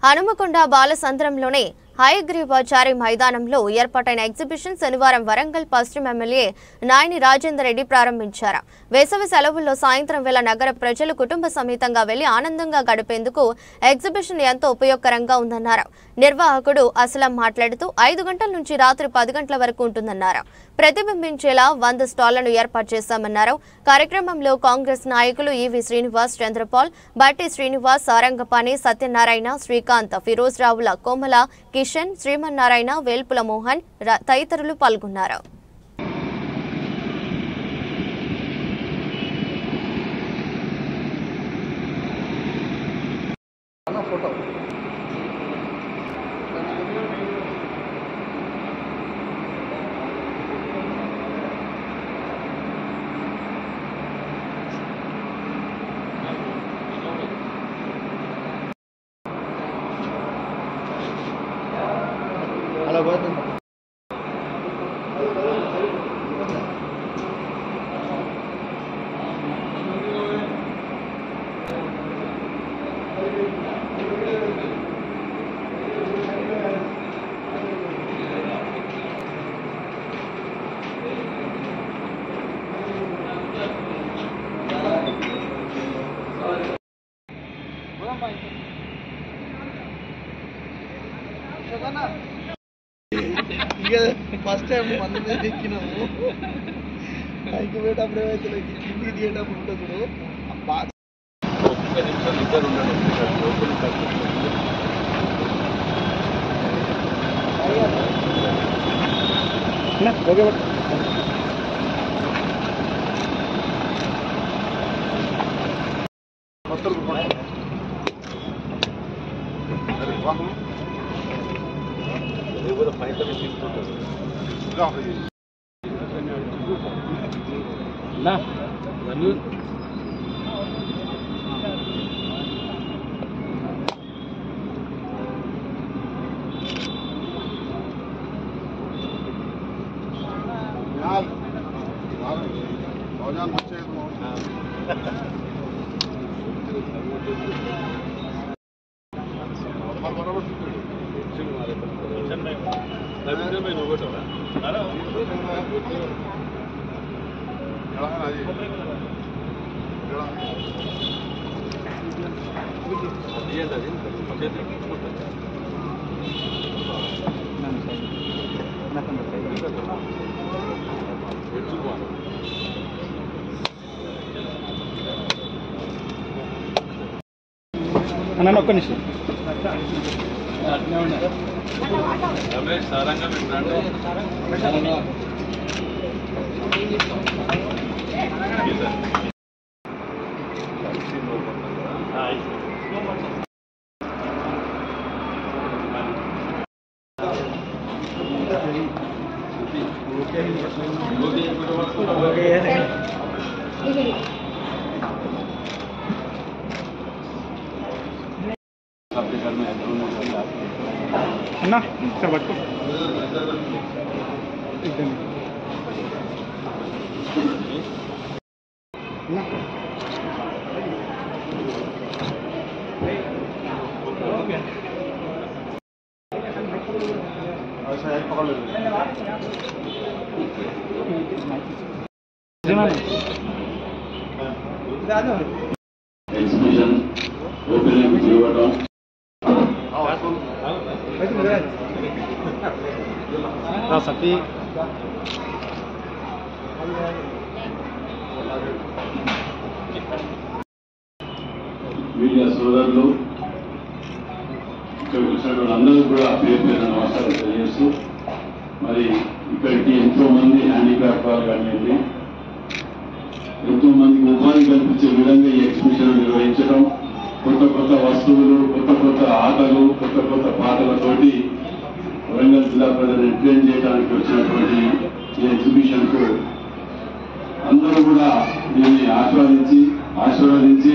హనుమకొండ బాలసంద్రంలోని హయగ్రీవాచారి మైదానంలో ఏర్పాటైన ఎగ్జిబిషన్ శనివారం వరంగల్ పశ్చిమ ఎమ్మెల్యే నాయని రాజేందర్ రెడ్డి ప్రారంభించారు. వేసవి సెలవుల్లో సాయంత్రం వేళ నగర ప్రజలు కుటుంబ సమేతంగా వెళ్లి ఆనందంగా గడిపేందుకు ఎగ్జిబిషన్ ఎంతో ఉపయోగకరంగా ఉందన్నారు. నిర్వాహకుడు అసలం మాట్లాడుతూ 5 గంటల నుంచి రాత్రి 10 గంటల వరకు ఉంటుందన్నారు. ప్రతిబింబించేలా 100 స్టాళ్లను ఏర్పాటు చేశామన్నారు. కార్యక్రమంలో కాంగ్రెస్ నాయకులు ఈవి శ్రీనివాస్, చంద్రపాల్, బట్టి శ్రీనివాస్, సారంగపాణి, సత్యనారాయణ, శ్రీకాంత్, ఫిరోజ్ రావుల, కోమల, కిషన్, శ్రీమన్నారాయణ, వేల్పుల మోహన్ తదితరులు పాల్గొన్నారు. ఫస్ట్ టైం మంది మీద ఎక్కినాము పైకి పోయేటప్పుడు ఏమైతే కిందికి దిగేటప్పుడు ఉంటుంది అన్న ఒక్క నిమిషం అన్నా ఇక్కడ పట్టుకో సతీ మీడియా సోదరులు ఇక్కడికి వచ్చినటువంటి అందరూ కూడా పేరు పేరు నమస్కారం తెలియజేస్తూ మరి ఇక్కడికి ఎంతో మంది హ్యాండిక్రాఫ్ట్ వాళ్ళు కానివ్వండి ఎంతో మందికి ఉపాధి కల్పించే విధంగా ఈ ఎగ్జిబిషన్ నిర్వహించడం, కొత్త కొత్త వస్తువులు, కొత్త కొత్త ఆటలు, కొత్త కొత్త పాటలతోటి వరంగల్ జిల్లా ప్రజలు ఎంటర్టైన్ చేయడానికి వచ్చినటువంటి ఈ ఎగ్జిబిషన్ కు అందరూ కూడా దీన్ని ఆశీర్వదించి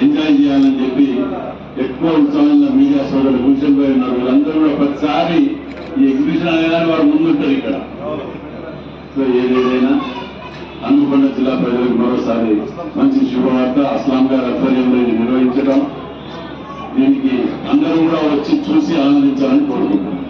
ఎంజాయ్ చేయాలని చెప్పి ఎక్కువ ఉత్సాహంగా మీడియా సోదరులు కూర్చొని ఉన్నారు. వీళ్ళందరూ కూడా ప్రతిసారి ఈ ఎగ్జిబిషన్ అనేది వారు ముందుంటారు ఇక్కడ. సో ఏదేదైనా హనుమకొండ జిల్లా ప్రజలకు మరోసారి మంచి శుభవార్త. అస్లాం గారి ఆధ్వర్యంలో ఇది నిర్వహించడం దీనికి అందరూ కూడా వచ్చి చూసి ఆనందించాలని కోరుకుంటున్నాను.